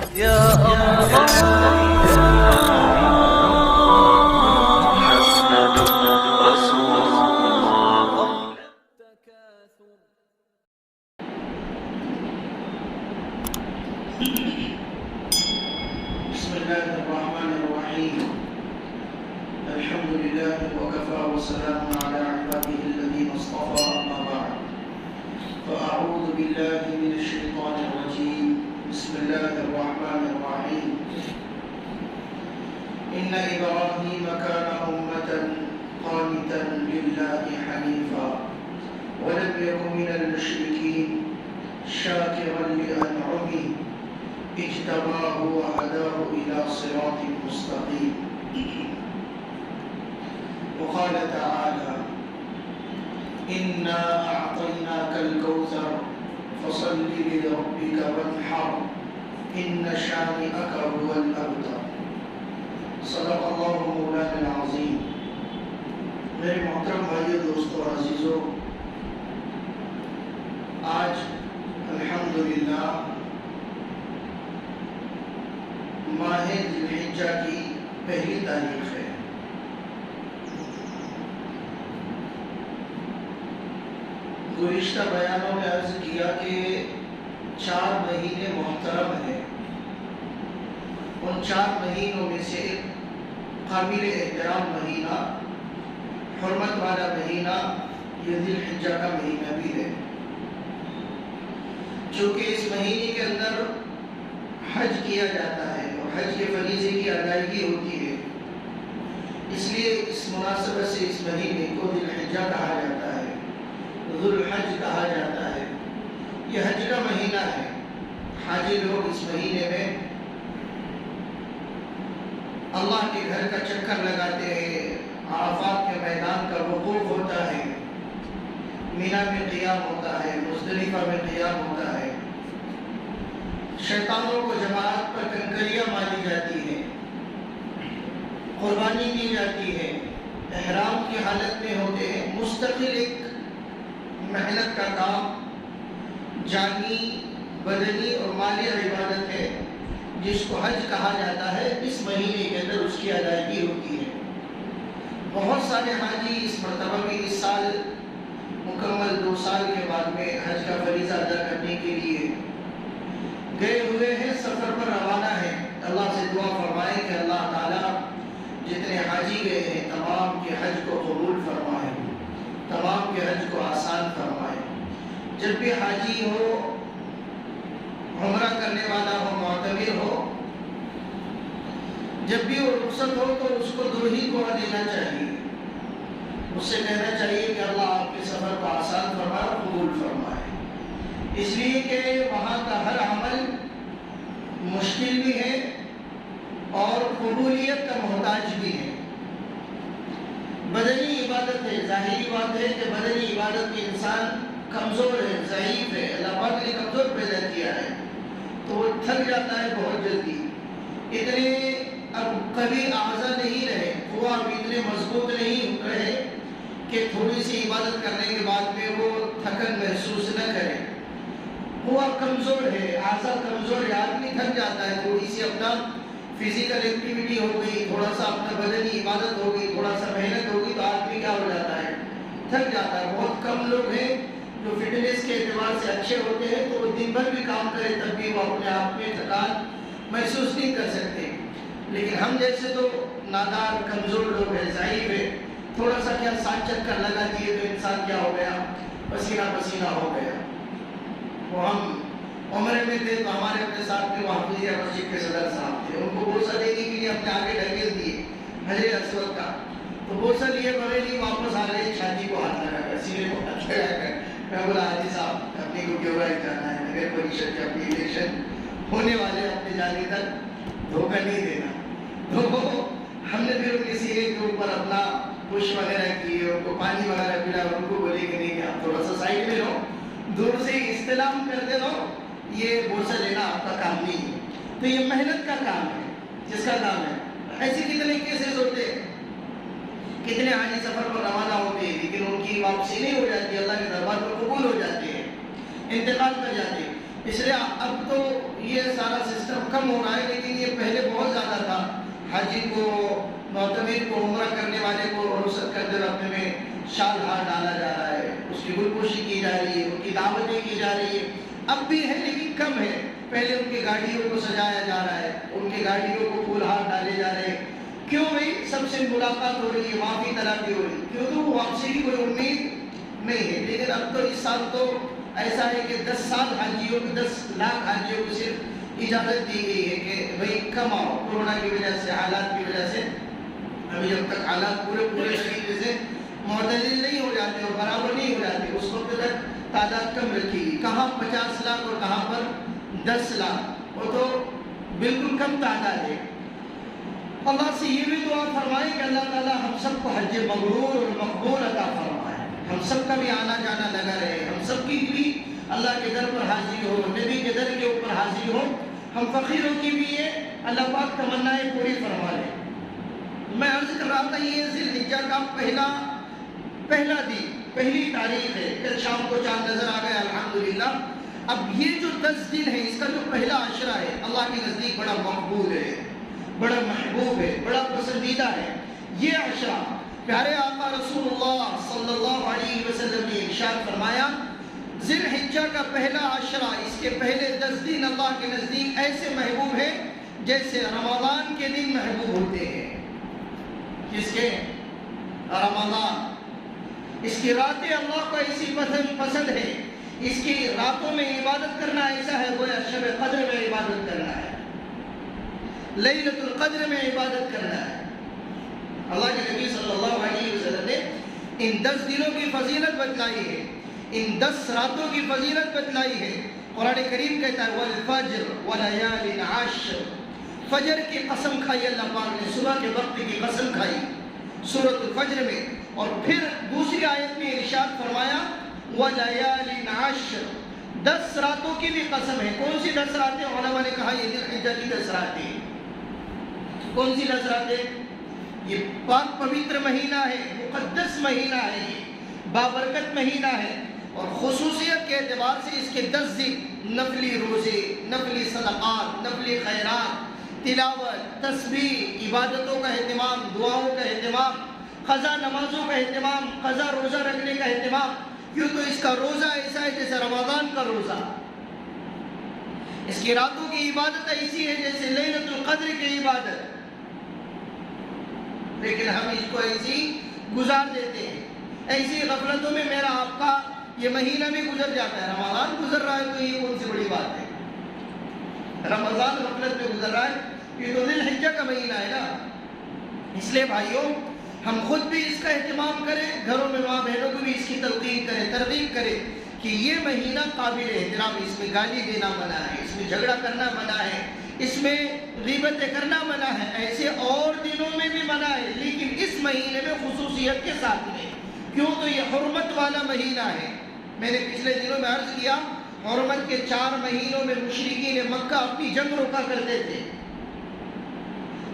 يا الله محمد رسول الله. بسم الله الرحمن الرحيم. الحمد لله وكفى وسلام على عباده الذين اصطفى، أما بعد، فأعوذ بالله من الشيطان الرجيم. بسم الله الرحمن الرحيم. إن إبراهيم كان أمة قانتا لله حنيفا ولم يكن من المشركين شاكرا لأنعمه اجتباه وهداه إلى صراط مستقيم. وقال تعالى: إنا أعطيناك الكوثر فصل لربك وانحر إن شانئك هو الأبتر. صدق اللہ مولانا العظیم. میرے محترم بھائیو، دوستو، عزیزو، آج الحمدللہ ماہ ذی الحجہ کی پہلی تاریخ ہے. گزشتہ بیانوں میں عرض کیا کہ 4 مہینے محترم ہیں. ان 4 مہینوں میں سے ایک قابل احترام مہینہ، حرمت والا مہینہ یہ ذی الحجہ کا مہینہ بھی ہے. چونکہ اس مہینے کے اندر حج کیا جاتا ہے اور حج کے فریضے کی ادائیگی ہوتی ہے، اس لیے اس مناسبت سے اس مہینے کو ذی الحجہ کہا جاتا ہے، ذو الحج کہا جاتا ہے. یہ حج کا مہینہ ہے. حاجی لوگ اس مہینے میں اللہ کے گھر کا چکر لگاتے ہیں، عرفات کے میدان کا وقوف ہوتا ہے، مینا میں قیام ہوتا ہے، مزدلفہ میں قیام ہوتا ہے. شیطانوں کو جماعت پر کنکریاں ماری جاتی ہیں، قربانی دی جاتی ہے، احرام کی حالت میں ہوتے ہیں. مستقل ایک محنت کا کام، جانی، بدنی اور مالی عبادت ہے جس کو حج کہا جاتا ہے. اس مہینے کے اندر اس کی ادائیگی ہوتی ہے. بہت سارے حاجی اس مرتبہ بھی اس سال مکمل 2 سال کے بعد میں حج کا فریضہ ادا کرنے کے لیے گئے ہوئے ہیں، سفر پر روانہ ہیں. اللہ سے دعا فرمائیں کہ اللہ تعالیٰ جتنے حاجی گئے ہیں تمام کے حج کو قبول فرمائے، تمام کے حج کو آسان فرمائے. جب بھی حاجی ہو، عمرہ کرنے والا ہو، معتمر ہو، جب بھی وہ رخصت ہو تو اس کو 2 ہی دعا دینا چاہیے. اس سے کہنا چاہیے کہ اللہ آپ کے سفر کو آسان فرمائے اور قبول فرمائے، اس لیے کہ وہاں کا ہر عمل مشکل بھی ہے اور قبولیت کا محتاج بھی ہے. بدنی عبادت ہے. ظاہری بات ہے کہ بدنی عبادت میں انسان کمزور ہے، ضعیف ہے. اللہ پاک نے کمزور پیدا کیا ہے تو وہ تھک جاتا ہے بہت جلدی. اتنے اب کبھی اعضاء نہیں رہے، وہ اب اتنے مضبوط نہیں رہے کہ تھوڑی سی عبادت کرنے کے بعد میں وہ تھکن محسوس نہ کرے. وہ اب کمزور ہے، اعضاء کمزور ہے، آدمی تھک جاتا ہے. تھوڑی سی اپنا فزیکل ایکٹیویٹی ہو گئی، تھوڑا سا اپنا بدنی عبادت ہو گئی، تھوڑا سا محنت ہو گئی تو آدمی کیا ہو جاتا ہے؟ تھک جاتا ہے. بہت کم لوگ ہیں جو فٹنس کے اعتبار سے اچھے ہوتے ہیں تو وہ دن بھر بھی کام کرے تب بھی وہ اپنے آپ میں تھکان محسوس نہیں کر سکتے. لیکن ہم جیسے تو نادار کمزور لوگ ہیں، ضعیف ہیں، تھوڑا سا کیا 7 چکر لگا دیے تو انسان کیا ہو گیا؟ پسینہ پسینہ ہو گیا. وہ ہم عمرے میں تھے تو ہمارے اپنے ساتھ میں وہ حافظیہ مسجد کے صدر صاحب تھے. ان کو بوسہ دینے کے لیے اپنے آگے ڈھکیل دیے حجر اسود کا، تو بوسہ لیے بغیر ہی واپس آ گئے، چھاتی کو ہاتھ لگا کر، سینے کو ہاتھ لگا کر. میں بولا حاجی صاحب اپنی کو کیوں رائے جانا ہے؟ نگر پریشد کے اپنی الیکشن ہونے والے اپنے جانے تک دھوکہ نہیں دینا. تو ہم نے پھر ان کے سینے کے اوپر اپنا پش وغیرہ کیے، ان کو پانی وغیرہ پلایا، ان کو بولے کہ نہیں آپ تھوڑا سا سائڈ میں رہو، دور سے استلام کرتے رہو، یہ بوسہ لینا آپ کا کام نہیں ہے. تو یہ محنت کا کام ہے، جس کا کام ہے. ایسے کتنے کیسز ہوتے ہیں، کتنے حاجی سفر پر روانہ ہوتے ہیں لیکن ان کی واپسی نہیں ہو جاتی، اللہ کے دربار پر قبول ہو جاتے ہیں، انتقال کر جاتے ہیں. اس لیے اب تو یہ سارا سسٹم کم ہو رہا ہے، لیکن یہ پہلے بہت زیادہ تھا. حاجی کو، معتمر کو، عمرہ کرنے والے کو رخصت کرتے ہوئے اپنے میں شال ہار ڈالا جا رہا ہے، اس کی گلپوشی کی جا رہی ہے، ان کی دعوتیں کی جا رہی ہے. اب بھی ہے لیکن کم ہے. پہلے ان کی گاڑیوں کو سجایا جا رہا ہے، ان کی گاڑیوں کو پھول ہار ڈالے جا رہے ہیں. کیوں بھائی؟ سب سے ملاقات ہو رہی ہے، معافی طلبی ہو رہی ہے، کیوں تو واپسی کی کوئی امید نہیں ہے. لیکن اب تو اس سال تو ایسا ہے کہ 10 سال حاجیوں کو، 10 لاکھ حاجیوں کو صرف اجازت دی گئی ہے کہ بھائی کم آؤ. کورونا کی وجہ سے، حالات کی وجہ سے ابھی جب تک حالات پورے طریقے سے معتدل نہیں ہو جاتے اور برابر نہیں ہو جاتے، اس وقت تک تعداد کم رکھی گئی. کہاں 50 لاکھ اور کہاں پر 10 لاکھ، وہ تو بالکل کم تعداد ہے. اللہ سے یہ بھی دعا فرمائے کہ اللہ تعالیٰ ہم سب کو حج مبرور اور مقبول عطا فرمائے. ہم سب کا بھی آنا جانا لگا رہے، ہم سب کی بھی اللہ کے در پر حاضری ہو، نبی کے در کے اوپر حاضری ہو. ہم فقیروں کی بھی یہ اللہ پاک تمنائیں پوری فرما لے. میں عرض کر رہا تھا یہ ذی الحجہ کا پہلا دن، پہلی تاریخ ہے. کل شام کو چاند نظر آ گیا الحمدللہ. اب یہ جو 10 دن ہے، اس کا جو پہلا عشرہ ہے، اللہ کے نزدیک بڑا مقبول ہے، بڑا محبوب ہے، بڑا پسندیدہ ہے. یہ عشرہ پیارے آقا رسول اللہ صلی اللہ علیہ وسلم نے ارشاد فرمایا، ذی الحجہ کا پہلا عشرہ، اس کے پہلے 10 دن اللہ کے نزدیک ایسے محبوب ہے جیسے رمضان کے دن محبوب ہوتے ہیں. کس کے؟ رمضان. اس کی راتیں اللہ کو ایسی پسند ہے، اس کی راتوں میں عبادت کرنا ایسا ہے گویا شب قدر میں عبادت کرنا ہے، لیلۃ القدر میں عبادت کرنا ہے. اللہ کے نبی صلی اللہ علیہ وسلم نے ان 10 دنوں کی فضیلت بتلائی ہے، ان 10 راتوں کی فضیلت بتلائی ہے. قرآن کریم کہتا ہے والفجر ولیال عشر، فجر کی قسم کھائی اللہ پاک نے، صبح کے وقت کی قسم کھائی سورۃ الفجر میں. اور پھر دوسری آیت میں ارشاد فرمایا ولیال عشر، 10 راتوں کی بھی قسم ہے. کون سی 10 راتیں؟ علماء نے کہا یہ ذی الحجہ کی 10 راتیں. کون سی 10 راتیں؟ یہ پاک پوتر مہینہ ہے، مقدس مہینہ ہے، یہ بابرکت مہینہ ہے. اور خصوصیت کے اعتبار سے اس کے 10 دن نفلی روزے، نفلی صدقات، نفلی خیرات، تلاوت، تسبیح، عبادتوں کا اہتمام، دعاؤں کا اہتمام، قضا نمازوں کا اہتمام، قضا روزہ رکھنے کا اہتمام. کیوں تو اس کا روزہ ایسا ہے جیسے رمضان کا روزہ. اس کی راتوں کی عبادت ایسی ہے جیسے لیلۃ القدر کی عبادت. لیکن ہم اس کو ایسی گزار دیتے ہیں، ایسی غفلتوں میں میرا آپ کا یہ مہینہ بھی گزر جاتا ہے. رمضان گزر رہا ہے تو یہ کون سی بڑی بات ہے؟ رمضان غفلت میں گزر رہا ہے، یہ تو ذی الحجہ کا مہینہ ہے نا. اس لیے بھائیوں ہم خود بھی اس کا اہتمام کریں، گھروں میں ماں بہنوں کو بھی اس کی تلقین کریں، ترغیب کریں کہ یہ مہینہ قابل احترام. اس میں گالی دینا منع ہے، اس میں جھگڑا کرنا منع ہے، اس میں غیبتیں کرنا منع ہے. ایسے اور دنوں میں بھی منع ہے، لیکن اس مہینے میں خصوصیت کے ساتھ میں. کیوں تو یہ حرمت والا مہینہ ہے. میں نے پچھلے دنوں میں عرض کیا، حرمت کے 4 مہینوں میں مشرکین مکہ اپنی جنگ روکا کرتے تھے،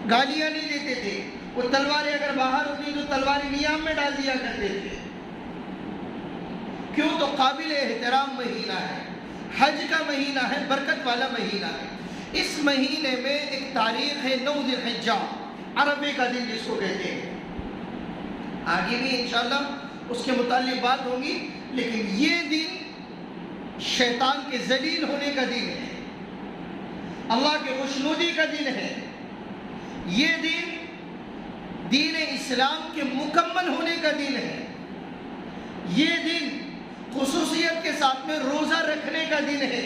گالیاں نہیں دیتے تھے. وہ تلواریں اگر باہر ہوتی تو تلواریں نیام میں ڈال دیا کرتے تھے. کیوں تو قابل احترام مہینہ ہے، حج کا مہینہ ہے، برکت والا مہینہ ہے. اس مہینے میں ایک تاریخ ہے 9 ذی الحجہ، عرفے کا دن جس کو کہتے ہیں. آگے بھی انشاءاللہ اس کے متعلق بات ہوگی، لیکن یہ دن شیطان کے ذلیل ہونے کا دن ہے، اللہ کے خوشنودی کا دن ہے. یہ دن دین اسلام کے مکمل ہونے کا دن ہے. یہ دن خصوصیت کے ساتھ میں روزہ رکھنے کا دن ہے،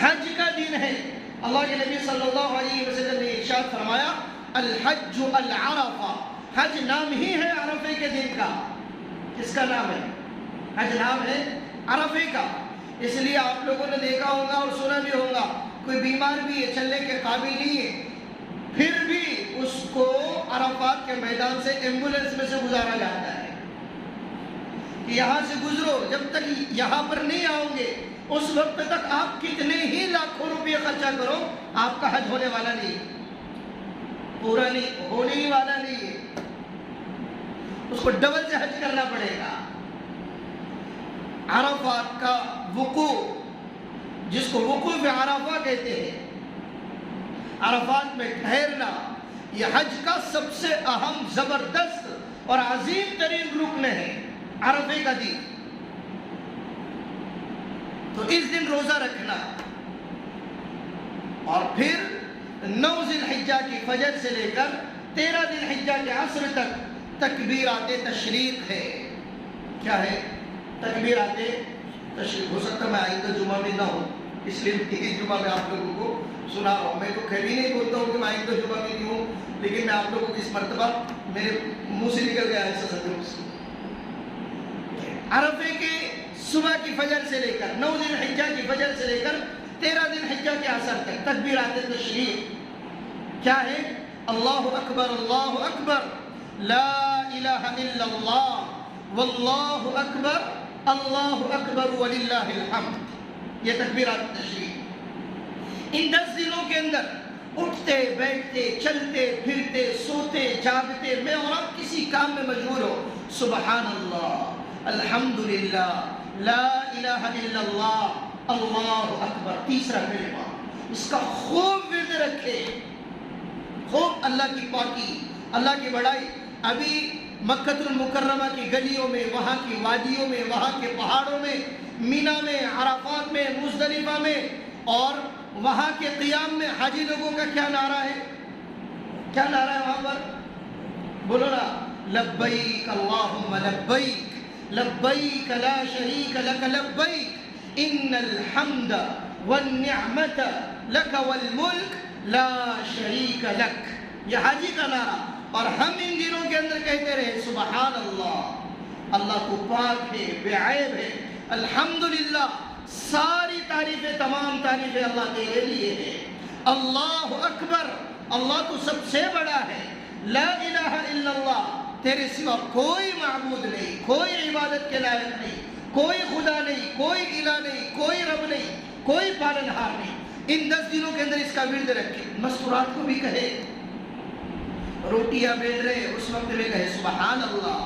حج کا دن ہے. اللہ کے نبی صلی اللہ علیہ وسلم نے ارشاد فرمایا الحج العرفہ، حج نام ہی ہے عرفے کے دن کا. کس کا نام ہے؟ حج نام ہے عرفے کا. اس لیے آپ لوگوں نے دیکھا ہوگا اور سنا بھی ہوگا، کوئی بیمار بھی ہے، چلنے کے قابل نہیں ہے، پھر بھی اس کو عرفات کے میدان سے ایمبولینس میں سے گزارا جاتا ہے کہ یہاں سے گزرو، جب تک یہاں پر نہیں آؤ گے اس وقت تک آپ کتنے ہی لاکھوں روپے خرچہ کرو، آپ کا حج ہونے والا نہیں، پورا نہیں ہونے ہی والا نہیں ہے. اس کو ڈبل سے حج کرنا پڑے گا. عرفات کا وقوع جس کو وقوف عرفہ کہتے ہیں، عرفات میں ٹھہرنا، یہ حج کا سب سے اہم، زبردست اور عظیم ترین رکن ہے، عرفے کا دن۔ تو اس دن روزہ رکھنا، اور پھر 9 ذی الحجہ کی فجر سے لے کر 13 ذی الحجہ کے عصر تک تکبیرات تشریق ہے۔ کیا ہے؟ تکبیرات تشریق۔ ہو سکتا میں آئندہ جمعہ میں نہ ہوں، اس لیے ایک جمعہ میں آپ لوگوں کو سنا رہا ہوں۔ میں تو کبھی نہیں بولتا ہوں کہ میں آئندہ جمعہ میں نہیں ہوں، لیکن میں آپ لوگوں کو اس مرتبہ میرے منہ سے نکل گیا ایسا سچ۔ عرفے کے صبح کی فجر سے لے کر 9 ذی الحجہ کی فجر سے لے کر 13 ذی الحجہ کے عصر تک تکبیرات تشریق کیا ہے؟ اللہ اکبر، اللہ اکبر، لا الہ الا اللہ، واللہ اکبر، اللہ اکبر وللہ الحمد۔ یہ تکبیرات تشریق۔ ان 10 دنوں کے اندر اٹھتے بیٹھتے چلتے پھرتے سوتے جاگتے میں اور آپ کسی کام میں مشغول ہو، سبحان اللہ، الحمدللہ، لا الہ الا اللہ، اللہ اکبر، تیسرا کلمہ، اس کا خوب ورد رکھے، خوب اللہ کی پاکی، اللہ کی بڑائی۔ ابھی مکہ المکرمہ کی گلیوں میں، وہاں کی وادیوں میں، وہاں کے پہاڑوں میں، مینا میں، عرفات میں، مزدلفہ میں اور وہاں کے قیام میں حاجی لوگوں کا کیا نعرہ ہے؟ کیا نعرہ ہے وہاں پر؟ بولو نا، لبیک اللہم لبیک، لبیک لا شریک لک لبیک، ان الحمد والنعمت لک والملک لا شریک لک۔ یہ حاجی کا نعرہ، اور ہم ان دنوں کے اندر کہتے رہے سبحان اللہ، اللہ تو پاک ہے، بے عیب ہے، الحمدللہ، ساری تعریفیں، تمام تعریفیں اللہ تیرے لیے ہے، اللہ اکبر، اللہ تو سب سے بڑا ہے، لا الہ الا اللہ، تیرے سوا کوئی معبود نہیں، کوئی عبادت کے لائق نہیں، کوئی خدا نہیں، کوئی الہ نہیں، کوئی رب نہیں، کوئی پالنہار نہیں۔ ان 10 دنوں کے اندر اس کا ورد رکھے۔ مستورات کو بھی کہے، روٹیاں بیل رہے اس وقت میں کہے سبحان اللہ،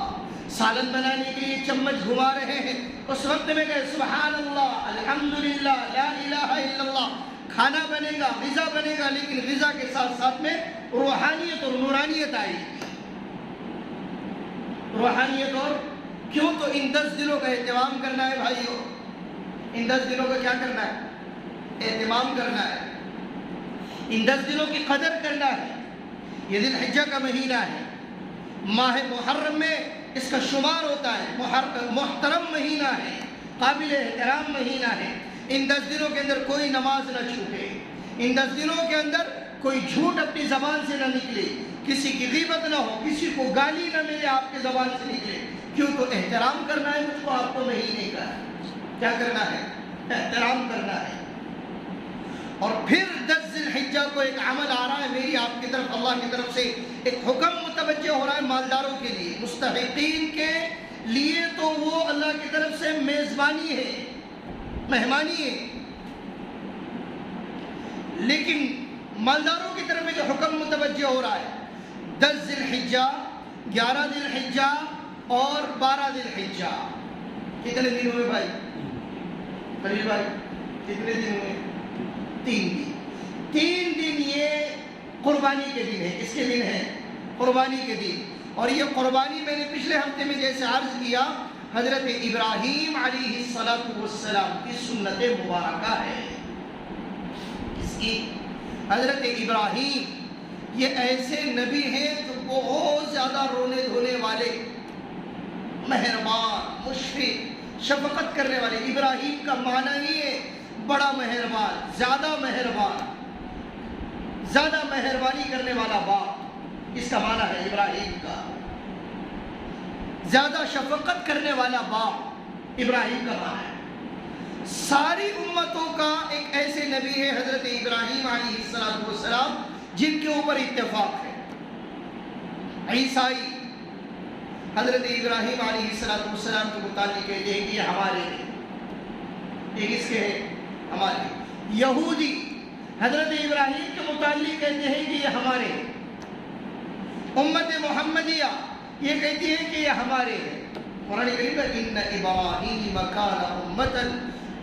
سالن بنانے کے لیے چمچ گھما رہے ہیں اس وقت میں کہے سبحان اللہ، الحمدللہ، لا الہ الا اللہ۔ کھانا بنے گا، غذا بنے گا، لیکن غذا کے ساتھ ساتھ میں روحانیت اور نورانیت آئی، روحانیت۔ اور کیوں؟ تو ان 10 دنوں کا اہتمام کرنا ہے بھائیو، ان 10 دنوں کا کیا کرنا ہے؟ اہتمام کرنا ہے، ان 10 دنوں کی قدر کرنا ہے۔ یہ ذی الحجہ کا مہینہ ہے، ماہ محرم میں اس کا شمار ہوتا ہے، محترم مہینہ ہے، قابل احترام مہینہ ہے۔ ان 10 دنوں کے اندر کوئی نماز نہ چھوٹے، ان 10 دنوں کے اندر کوئی جھوٹ اپنی زبان سے نہ نکلے، کسی کی غیبت نہ ہو، کسی کو گالی نہ ملے آپ کے زبان سے نکلے۔ کیوں؟ تو احترام کرنا ہے مجھ کو، آپ کو مہینے کا کیا کرنا ہے؟ احترام کرنا ہے۔ اور پھر 10 ذی الحجہ کو ایک عمل آ رہا ہے میری آپ کی طرف، اللہ کی طرف سے ایک حکم متوجہ ہو رہا ہے مالداروں کے لیے، مستحقین کے لیے تو وہ اللہ کی طرف سے میزبانی ہے، مہمانی ہے، لیکن مالداروں کی طرف جو حکم متوجہ ہو رہا ہے 10 ذی الحجہ، 11 ذی الحجہ اور 12 ذی الحجہ، کتنے دن ہوئے بھائی؟ خلیل بھائی کتنے دن ہوئے؟ 3 دن۔ 3 دن یہ قربانی کے دن ہے۔ کس کے دن ہے؟ قربانی کے دن۔ اور یہ قربانی میں نے پچھلے ہفتے میں جیسے عرض کیا، حضرت ابراہیم علیہ السلام کی سنت مبارکہ ہے۔ اس کی حضرت ابراہیم یہ ایسے نبی ہیں جو بہت زیادہ رونے دھونے والے، مہربان، مشفق، شفقت کرنے والے۔ ابراہیم کا معنی ہی ہے بڑا مہربان، زیادہ مہربان، زیادہ مہربانی کرنے والا باپ، اس کا معنی ہے ابراہیم کا۔ زیادہ شفقت کرنے والا باپ ابراہیم کا معنی ہے۔ ساری امتوں کا ایک ایسے نبی ہے حضرت ابراہیم علیہ السلام جن کے اوپر اتفاق ہے۔ عیسائی حضرت ابراہیم علیہ السلام کے متعلق کہتے ہیں کہ یہ ہمارے ہیں، یہ کس کے ہیں؟ ہمارے۔ یہودی حضرت ابراہیم کے متعلق کہتے ہیں کہ یہ ہمارے ہیں۔ امت محمدیہ یہ کہتی ہے کہ یہ ہمارے ہیں۔ قرآن کریم کا ان ابراہیم کان امۃ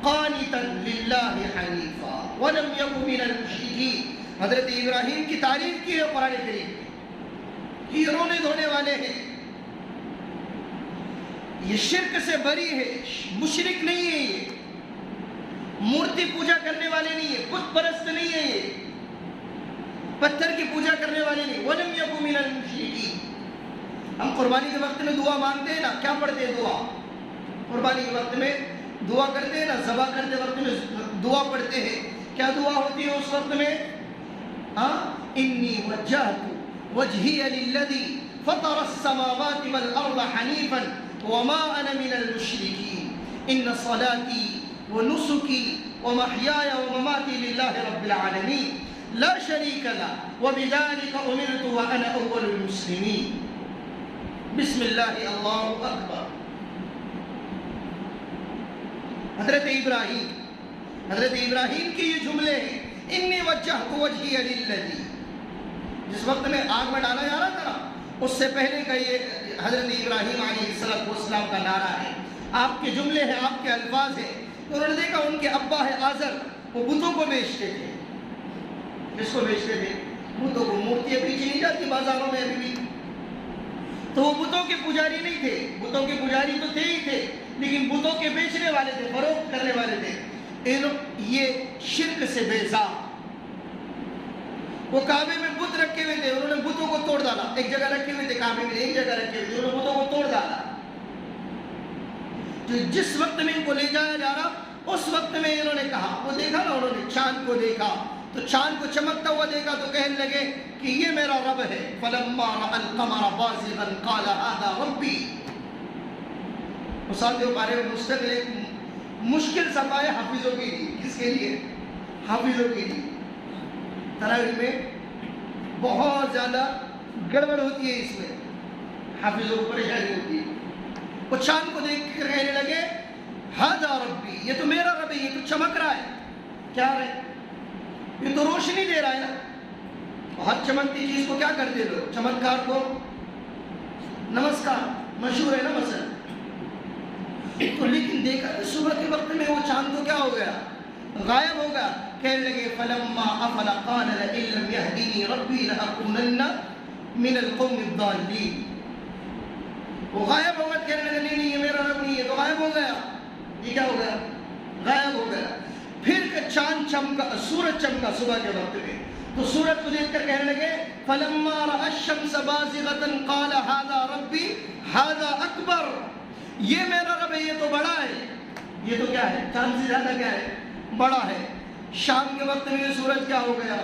قانتا للہ حنیفا ولم یک من المشرکین. حضرت ابراہیم کی تعریف کی ہے قرآن کریم میں، یہ رونے دھونے والے ہیں، یہ شرک سے بری ہے، مشرک نہیں ہے، یہ مورتی پوجا کرنے والے نہیں ہے، بت پرست نہیں ہے، یہ پتھر کی پوجا کرنے والے نہیں. وَلَمْ يَكُ مِنَ الْمُشْرِكِينَ. ہم قربانی کے وقت میں دعا مانگتے ہیں نا، کیا پڑھتے ہیں دعا؟ قربانی کے وقت میں دعا کرتے ہیں نا، ذبح کرتے وقت میں دعا پڑھتے ہیں. کیا دعا ہوتی ہے اس وقت میں؟ انی وجہت وجہی للذی فطر السماوات والارض حنیفا وما انا من المشرکین ان صلاتی ونسکی ومحیای ومماتی للہ رب العالمین لا شریک له وبذلك امرت وانا اول المسلمین. بسم اللہ اللہ اکبر. حضرت ابراہیم کی یہ جملے ہیں، انی وجہت وجہی للذی. جس وقت میں آگ میں ڈالا جا رہا تھا نا، اس سے پہلے کا یہ حضرت ابراہیم علیہ السلام کا نعرہ ہے، آپ کے جملے ہیں، آپ کے الفاظ ہیں. تو انہوں نے دیکھا ان کے ابا ہے آزر، وہ بتوں کو بیچتے تھے. کس کو بیچتے تھے؟ بتوں کو. مورتیاں پیچھے نہیں جاتی بازاروں میں ابھی بھی. تو وہ بتوں کے پجاری نہیں تھے، بتوں کے پجاری تو تھے ہی تھے، لیکن بتوں کے بیچنے والے تھے، فروخت کرنے والے تھے. یہ شرک سے بیزار. وہ کعبے میں بت رکھے ہوئے تھے، انہوں نے بتوں کو توڑ ڈالا. ایک جگہ رکھے ہوئے تھے کعبے میں، ایک جگہ رکھے ہوئے تھے، انہوں نے بتوں کو توڑ ڈالا. تو جس وقت میں ان کو لے جایا جا رہا، اس وقت میں انہوں نے کہا، وہ دیکھا نا انہوں نے چاند کو دیکھا، تو چاند کو چمکتا ہوا دیکھا تو کہنے لگے کہ یہ میرا رب ہے. فَلَمَّا رَأَى الْقَمَرَ بَازِغًا قَالَ هَذَا رَبِّي. ساتھیوں پارے میں مستقل ایک مشکل صفحہ ہے حافظوں کے لیے. کس کے لیے؟ حافظوں کے لیے. تراویح میں بہت زیادہ گڑبڑ ہوتی ہے، اس میں حافظوں کو پریشانی ہوتی ہے. وہ چاند کو دیکھ کر کہنے لگے ہذا ربی، یہ تو میرا رب ہے، یہ تو چمک رہا ہے. کیا ہے؟ یہ تو روشنی دے رہا ہے نا. ہر چمکتی چیز کو کیا کرتے لوگ؟ چمتکار کو نمسکار، مشہور ہے نا مثلا. تو لیکن دیکھا کہ صبح کے وقت میں وہ چاند کو کیا ہو گیا؟ غائب ہو گیا. کہنے لگے فلما افل قال لئن لم يهدني ربي لاكونن من القوم الضالين. وہ غائب ہو گیا. کہنے لگے نہیں یہ میرا رب نہیں ہے، تو غائب ہو گیا. یہ کیا ہو گیا؟ غائب ہو گیا. پھر کہ چاند چمکا، سورج چمکا صبح کے وقت میں، تو سورج کو دیکھ کر کہنے لگے فلما رأى الشمس بازغة قال هذا ربي هذا اکبر. یہ میرا رب ہے، یہ تو بڑا ہے. یہ تو کیا ہے؟ چاند سے زیادہ کیا ہے؟ بڑا ہے. شام کے وقت میں سورج کیا ہو گیا؟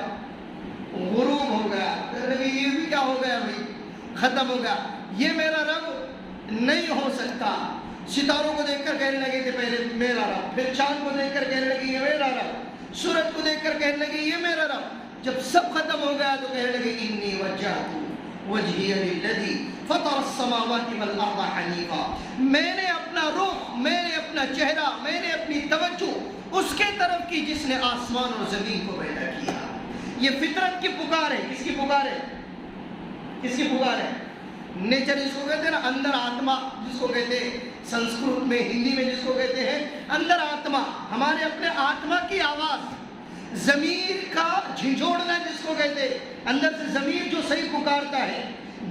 غروب ہو گیا. یہ بھی کیا ہو گیا بھائی؟ ختم ہو گیا. یہ میرا رب نہیں ہو سکتا. ستاروں کو دیکھ کر کہنے لگے تھے پہلے میرا رب، پھر چاند کو دیکھ کر کہنے لگے یہ میرا رب، سورج کو دیکھ کر کہنے لگے یہ میرا رب. جب سب ختم ہو گیا تو کہنے لگے انی وجہت وجہی للذی فطر السماوات والارض حنیفا. میں نے اپنا رخ، میں نے اپنا چہرہ، میں نے اپنی توجہ اس کے طرف کی جس نے آسمان اور زمین کو پیدا کیا. یہ فطرت کی پکار ہے. کس کی پکار ہے؟ کس کی پکار ہے؟ نیچر جس کو کہتے ہیں نا، اندر آتما جس کو کہتے ہیں، سنسکرت میں، ہندی میں جس کو کہتے ہیں اندر آتما. ہمارے اپنے آتما کی آواز، ضمیر کا جھنجھوڑنا جس کو کہتے ہیں، اندر سے ضمیر جو صحیح پکارتا ہے،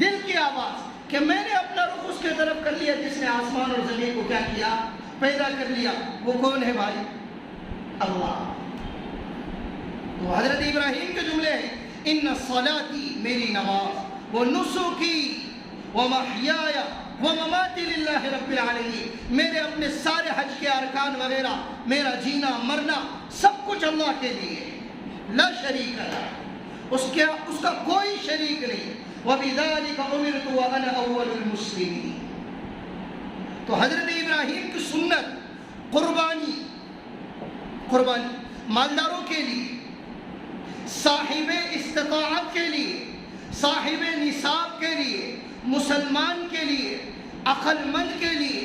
دل کی آواز کہ میں نے اپنا رخ اس کے طرف کر لیا جس نے آسمان اور زمین کو کیا کیا؟ پیدا کر لیا. وہ کون ہے بھائی؟ اللہ. تو حضرت ابراہیم کے جملے ہیں ان صلاتی، میری نماز، و نسکی و محیای و مماتی للہ رب العالمین، میرے اپنے سارے حج کے ارکان وغیرہ، میرا جینا مرنا سب کچھ اللہ کے لیے. لا شریک لہ، اس کا کوئی شریک نہیں. وبذلک امرت وانا اول المسلمین. تو حضرت ابراہیم کی سنت قربانی مالداروں کے لیے، صاحب استطاعت کے لیے، صاحب نصاب کے لیے، مسلمان کے لیے، عقل مند کے لیے،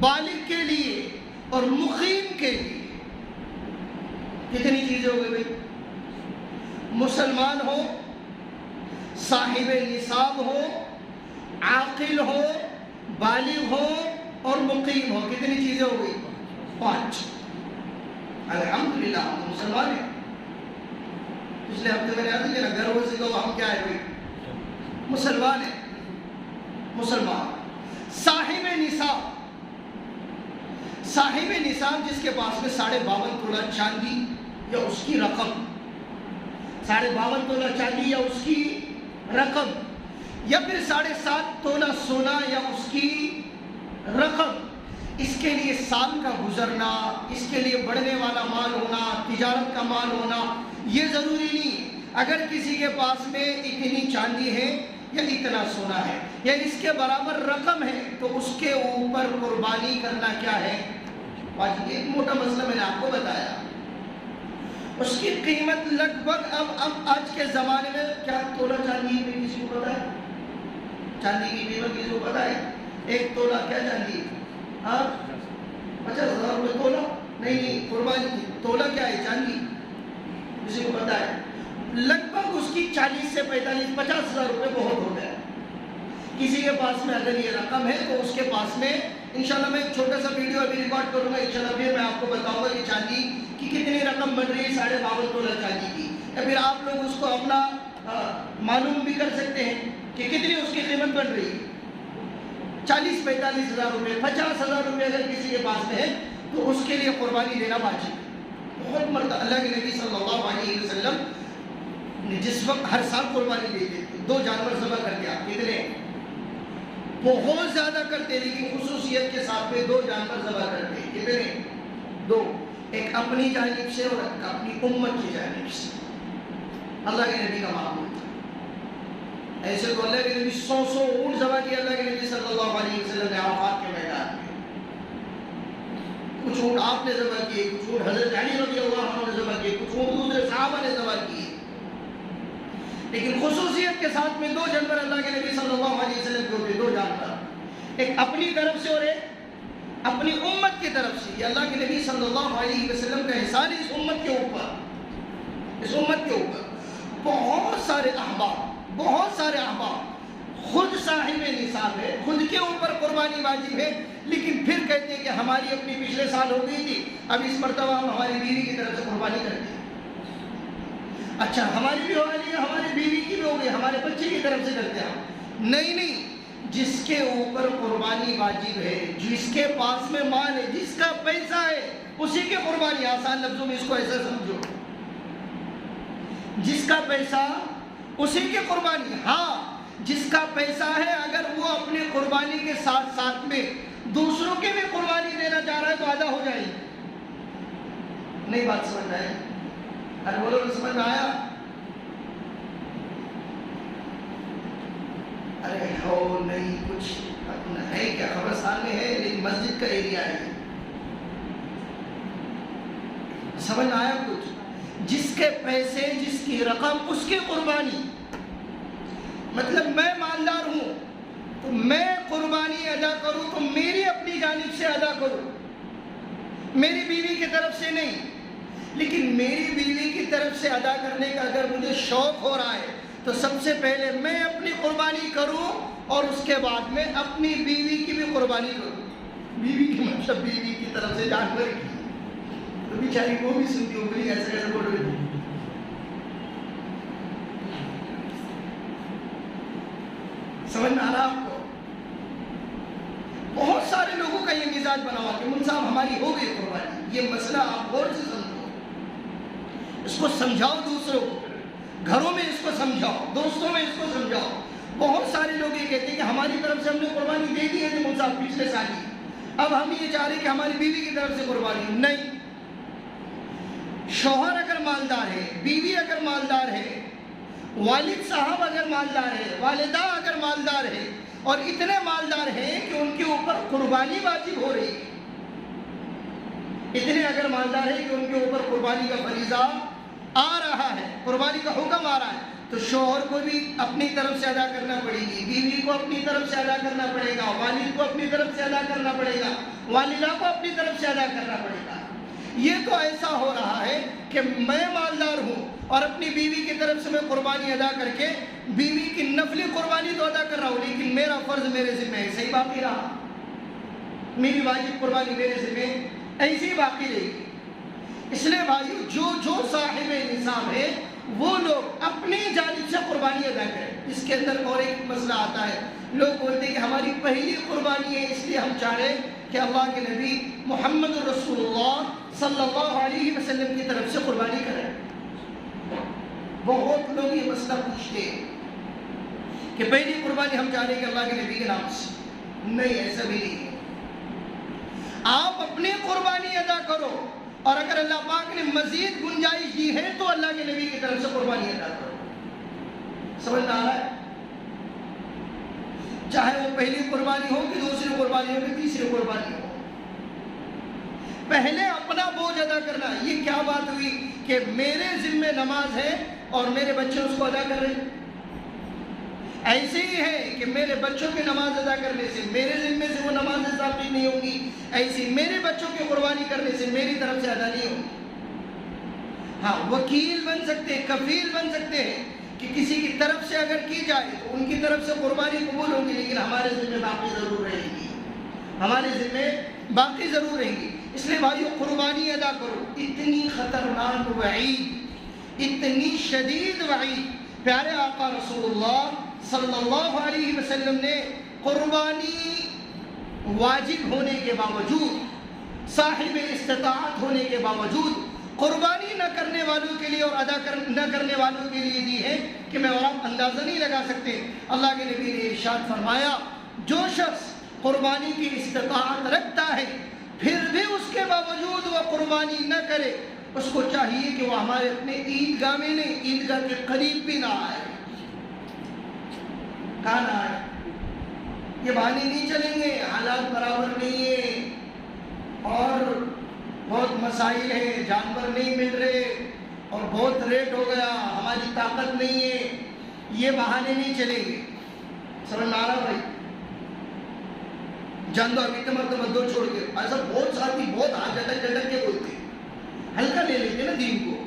بالغ کے لیے اور مقیم کے لیے. کتنی چیزیں ہو گئی بھائی؟ مسلمان ہو، صاحب نصاب ہو، عاقل ہو، بالغ ہو اور مقیم ہو. کتنی چیزیں ہو گئی؟ 5. الحمدللہ ہم تو مسلمان ہیں. پچھلے ہفتے میں نے عرض کیا گھر سے کہو ہم کیا ہے بھائی؟ مسلمان ہیں. مسلمان صاحب نصاب، صاحب نصاب جس کے پاس میں 52.5 تولہ چاندی یا اس کی رقم، 52.5 تولہ چاندی یا اس کی رقم، یا پھر 7.5 تولہ سونا یا اس کی رقم، اس کے لیے سال کا گزرنا، اس کے لیے بڑھنے والا مال ہونا، تجارت کا مال ہونا یہ ضروری نہیں. اگر کسی کے پاس میں اتنی چاندی ہے یا اتنا سونا ہے یا اس کے برابر رقم ہے تو اس کے اوپر قربانی کرنا کیا ہے؟ واجب. ایک موٹا مسئلہ میں نے آپ کو بتایا. اس کی قیمت لگ بھگ اب آج کے زمانے میں کیا تولہ چاندی میں کسی کو پتا ہے؟ چاندی کی قیمت کسی کو پتا ہے؟ 1 تولہ کیا چاندی؟ ہاں 50,000 روپے تولہ؟ نہیں، قربانی کی تولہ کیا ہے؟ چاندی. کسی کو پتا ہے؟ لگ بھگ اس کی 40 سے 50,000 روپے بہت ہوتا ہے. کسی کے پاس میں اگر یہ رقم ہے تو اس کے پاس میں انشاءاللہ میں ایک چھوٹا سا ویڈیو ابھی ریکارڈ کروں گا، انشاءاللہ پھر میں آپ کو بتاؤں گا کہ چاندی کی کتنی رقم بن رہی ہے 52.5 تولہ چاندی کی. یا پھر آپ لوگ اس کو اپنا معلوم بھی کر سکتے ہیں کہ کتنی اس کی قیمت بن رہی ہے. 40-45,000 روپے، 50,000 روپے اگر کسی کے پاس میں ہے تو اس کے لیے قربانی دینا واجب ہے. بہت مرتبہ اللہ کے نبی صلی اللہ علیہ وسلم نے جس وقت ہر سال قربانی دیتے تھے 2 جانور ذبح کرتے. آپ کتنے؟ بہت زیادہ کرتے، لیکن خصوصیت کے ساتھ میں 2 جانور ذبح کرتے. کتنے؟ 2. ایک اپنی جانب سے اور ایک اپنی امت کی جانب سے. اللہ کے نبی کا معمول تھا. ایسے تو اللہ کے نبی 100 اونٹ ذبح کیے اللہ کے نبی صلی اللہ علیہ وسلم نے عرفات کے میدان میں. کچھ اونٹ آپ نے ذبح کیے، کچھ اونٹ حضرت علی رضی اللہ عنہ نے ذبح کیے، کچھ اونٹ دوسرے صحابہ نے ذبح کیے. لیکن خصوصیت کے ساتھ میں 2 جانور اللہ کے نبی صلی اللہ علیہ وسلم کے ہوتے. 2 جانور، ایک اپنی طرف سے اور ایک اپنی امت کی طرف سے. یہ اللہ کے نبی صلی اللہ علیہ وسلم کا احسان ہے اس امت کے اوپر. اس امت کے اوپر بہت سارے احباب خود صاحب نصاب ہے، خود کے اوپر قربانی واجب ہے، لیکن پھر کہتے ہیں کہ ہماری اپنی پچھلے سال ہو گئی تھی، اب اس مرتبہ ہم ہماری بیوی کی طرف سے قربانی کرتے ہیں. اچھا ہماری بھی ہو رہی ہے، ہماری بیوی کی بھی ہو گئی، ہمارے بچے کی طرف سے کرتے ہیں. نہیں، جس کے اوپر قربانی واجب ہے، جس کے پاس میں مال ہے، جس کا پیسہ ہے، اسی کی قربانی. آسان لفظوں میں اس کو ایسا سمجھو، جس کا پیسہ اسی کی قربانی. ہاں جس کا پیسہ ہے اگر وہ اپنی قربانی کے ساتھ ساتھ میں دوسروں کے بھی قربانی دینا چاہ رہا ہے تو ادا ہو جائے گی. نہیں بات سمجھ میں آئی؟ ارے بولو تو سمجھ میں آیا؟ ارے ہو نہیں کچھ ہے کیا؟ قبرستان میں ہے لیکن مسجد کا ایریا ہے. سمجھ میں آیا کچھ؟ جس کے پیسے، جس کی رقم، اس کی قربانی. مطلب میں مالدار ہوں تو میں قربانی ادا کروں تو میری اپنی جانب سے ادا کروں، میری بیوی کی طرف سے نہیں. لیکن میری بیوی کی طرف سے ادا کرنے کا اگر مجھے شوق ہو رہا ہے تو سب سے پہلے میں اپنی قربانی کروں اور اس کے بعد میں اپنی بیوی کی بھی قربانی کروں. بیوی کی مطلب بیوی کی طرف سے جانور کی. تو بیچاری وہ بھی سنتی ہوں بلی ایسے ایسے بول رہی. سمجھ میں آ رہا آپ کو؟ بہت سارے لوگوں کا یہ مزاج بنا ہوا کہ مل صاحب ہماری ہو گئی قربانی. یہ مسئلہ آپ غور سے سمجھو، اس کو سمجھاؤ دوسروں کو، گھروں میں اس کو سمجھاؤ، دوستوں میں اس کو سمجھاؤ. بہت سارے لوگ یہ کہتے ہیں کہ ہماری طرف سے ہم نے قربانی دے دی ہے مل صاحب پچھلے سال ہی، اب ہم یہ چاہ رہے ہیں کہ ہماری بیوی کی طرف سے قربانی. نہیں، شوہر اگر مالدار ہے، بیوی اگر مالدار ہے، والد صاحب اگر مالدار ہے، والدہ اگر مالدار ہے اور اتنے مالدار ہیں کہ ان کے اوپر قربانی واجب ہو رہی ہے، اتنے اگر مالدار ہیں کہ ان کے اوپر قربانی کا فریضہ آ رہا ہے، قربانی کا حکم آ رہا ہے، تو شوہر کو بھی اپنی طرف سے ادا کرنا پڑے گی، بیوی کو اپنی طرف سے ادا کرنا پڑے گا، والد کو اپنی طرف سے ادا کرنا پڑے گا، والدہ کو اپنی طرف سے ادا کرنا پڑے گا. یہ تو ایسا ہو رہا ہے کہ میں مالدار ہوں اور اپنی بیوی کی طرف سے میں قربانی ادا کر کے بیوی کی نفلی قربانی تو ادا کر رہا ہوں، لیکن میرا فرض میرے ذمہ ایسے ہی باقی رہا، میری واجب قربانی میرے ذمہ ایسے ہی باقی رہے گی. اس لیے بھائیو جو صاحب نصاب ہے وہ لوگ اپنی جانب سے قربانی ادا کریں. اس کے اندر اور ایک مسئلہ آتا ہے. لوگ بولتے ہیں کہ ہماری پہلی قربانی ہے، اس لیے ہم چاہ رہے ہیں کہ اللہ کے نبی محمد رسول اللہ صلی اللہ علیہ وسلم کی طرف سے قربانی کریں. بہت لوگ یہ مسئلہ پوچھتے ہیں کہ پہلی قربانی ہم چاہ رہے ہیں کہ اللہ کے نبی کے نام سے. نہیں، ایسا بھی نہیں ہے. آپ اپنی قربانی ادا کرو، اور اگر اللہ پاک نے مزید گنجائش دی ہے تو اللہ کے نبی کی طرف سے قربانی ادا کرو. سمجھ میں آ رہا ہے؟ چاہے وہ پہلی قربانی ہو کہ دوسری قربانی ہو کہ تیسری قربانی ہو، پہلے اپنا بوجھ ادا کرنا. یہ کیا بات ہوئی کہ میرے ذمہ نماز ہے اور میرے بچے اس کو ادا کر رہے ہیں؟ ایسے ہی ہے کہ میرے بچوں کی نماز ادا کرنے سے میرے ذمے سے وہ نماز ثابت نہیں ہوں گی، ایسی میرے بچوں کی قربانی کرنے سے میری طرف سے ادا نہیں ہوگی. ہاں، وکیل بن سکتے ہیں، کفیل بن سکتے ہیں کہ کسی کی طرف سے اگر کی جائے تو ان کی طرف سے قربانی قبول ہوگی، لیکن ہمارے ذمے باقی ضرور رہے گی، ہمارے ذمے باقی ضرور رہیں گی. اس لیے بھائیو قربانی ادا کرو. اتنی خطرناک وعید، اتنی شدید وعید پیارے آقا رسول اللہ صلی اللہ علیہ وسلم نے قربانی واجب ہونے کے باوجود، صاحب استطاعت ہونے کے باوجود قربانی نہ کرنے والوں کے لیے اور ادا نہ کرنے والوں کے لیے دی ہے کہ میں اور آپ اندازہ نہیں لگا سکتے. اللہ کے نبی نے ارشاد فرمایا، جو شخص قربانی کی استطاعت رکھتا ہے پھر بھی اس کے باوجود وہ قربانی نہ کرے، اس کو چاہیے کہ وہ ہمارے اپنے عیدگاہ میں نہیں، عیدگاہ کے قریب بھی نہ آئے. کہاں نہ آئے؟ یہ بہانے نہیں چلیں گے، حالات برابر نہیں ہیں اور بہت مسائل ہیں، جانور نہیں مل رہے اور بہت ریٹ ہو گیا، ہماری طاقت نہیں ہے، یہ بہانے نہیں چلیں گے. سمجھ میں آ رہا بھائی؟ جان دو ابھی تو مرتبہ دو چھوڑ کے. ایسا بہت ساتھی بہت ہاتھ جھٹک جھٹک کے بولتے ہیں، ہلکا لے لیتے نا دین کو.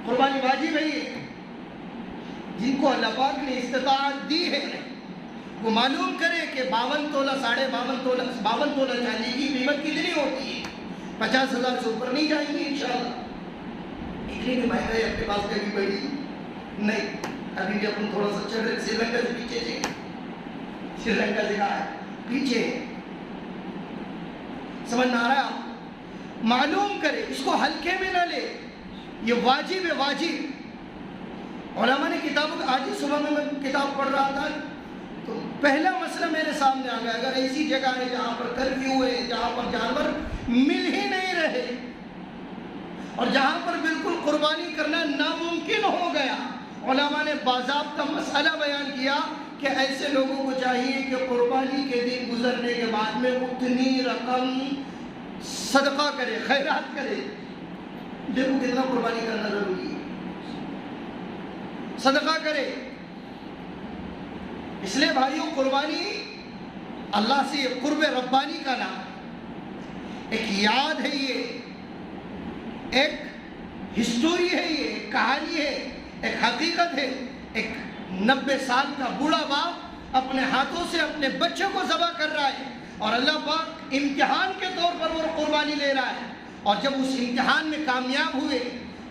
قربانی واجب ہے. جن کو اللہ پاک نے استطاعت دی ہے وہ معلوم کرے کہ 52 تولہ 52 تولہ چاندی کی قیمت کتنی ہوتی ہے. 50,000 سے اوپر نہیں جائیں گے انشاءاللہ. اتنی بھی مہنگائی اپنے پاس کبھی بڑھی نہیں. ابھی بھی اپن تھوڑا سا چل رہے، سری لنکا سے پیچھے تھے. سری لنکا سے کہا ہے پیچھے. سمجھ نہ آ رہا ہے؟ معلوم کرے، اس کو ہلکے میں نہ لے. یہ واجب ہے، واجب. علماء نے کتابوں کا، آج ہی صبح میں کتاب پڑھ رہا تھا تو پہلا مسئلہ میرے سامنے آ گیا. اگر ایسی جگہ ہے جہاں پر کرفیو ہے، جہاں پر جانور مل ہی نہیں رہے اور جہاں پر بالکل قربانی کرنا ناممکن ہو گیا، علماء نے باضابطہ مسئلہ بیان کیا کہ ایسے لوگوں کو چاہیے کہ قربانی کے دن گزرنے کے بعد میں اتنی رقم صدقہ کرے، خیرات کرے. دیکھو کتنا قربانی کرنا ضروری ہے، صدقہ کرے. اس لیے بھائیوں قربانی اللہ سے یہ قرب ربانی کا نام ہے. ایک یاد ہے، یہ ایک ہسٹوری ہے، یہ ایک کہانی ہے، ایک حقیقت ہے. ایک 90 سال کا بوڑھا باپ اپنے ہاتھوں سے اپنے بچے کو ذبح کر رہا ہے اور اللہ پاک امتحان کے طور پر وہ قربانی لے رہا ہے. اور جب اس امتحان میں کامیاب ہوئے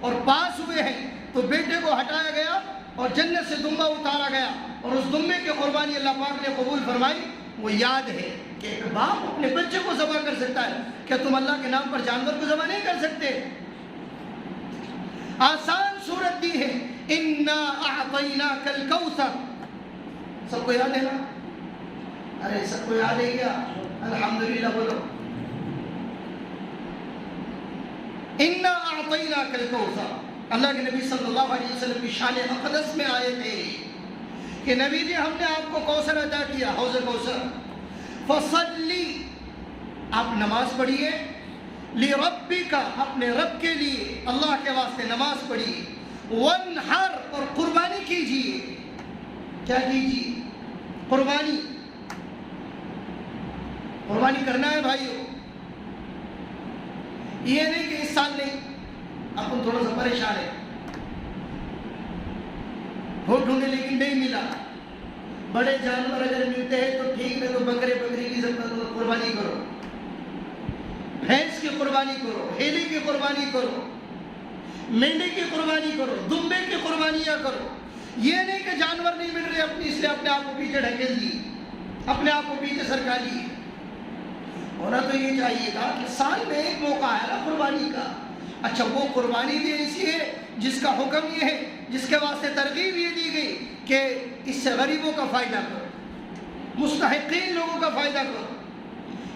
اور پاس ہوئے ہیں تو بیٹے کو ہٹایا گیا اور جنت سے دمبا اتارا گیا اور اس دمبے کی قربانی اللہ پاک نے قبول فرمائی. وہ یاد ہے کہ ایک باپ اپنے بچے کو ذبح کر سکتا ہے، کیا تم اللہ کے نام پر جانور کو ذبح نہیں کر سکتے؟ آسان صورت دی ہے، اِنَّا أَعْطَيْنَاكَ الْكَوْثَرَ. سب کو یاد ہے نا؟ ارے سب کو یاد ہے کیا؟ الحمدللہ بولو. اِنَّا أَعْطَيْنَاكَ الْكَوْثَرَ. اللہ کے نبی صلی اللہ علیہ وسلم کی شان اقدس میں آئے تھے کہ نبی جی ہم نے آپ کو کوثر عطا کیا، حوض کوثر. فصلی، آپ نماز پڑھیے، لربک، اپنے رب کے لیے، اللہ کے واسطے نماز پڑھیے، وانحر، اور قربانی کیجیے. کیا کیجیے؟ قربانی. قربانی کرنا ہے بھائیو. یہ نہیں کہ اس سال نہیں، اپن تھوڑا سا پریشان ہے، بہت ڈھونڈے لیکن نہیں ملا. بڑے جانور اگر ملتے ہیں تو ٹھیک ہے، تو بکری کی ضرورت قربانی کرو. بھینس کی قربانی کرو، ہیلی کی قربانی کرو، مینڈے کی قربانی کرو، دمبے کی قربانیاں کرو. یہ نہیں کہ جانور نہیں مل رہے اپنی، اس لیے اپنے آپ کو پیچھے ڈھکیل دی، اپنے آپ کو پیچھے سرکا لی. ہونا تو یہ چاہیے تھا کہ سال میں ایک موقع ہے نا قربانی کا. اچھا وہ قربانی بھی ایسی ہے جس کا حکم یہ ہے، جس کے واسطے ترغیب یہ دی گئی کہ اس سے غریبوں کا فائدہ کرو، مستحقین لوگوں کا فائدہ کرو،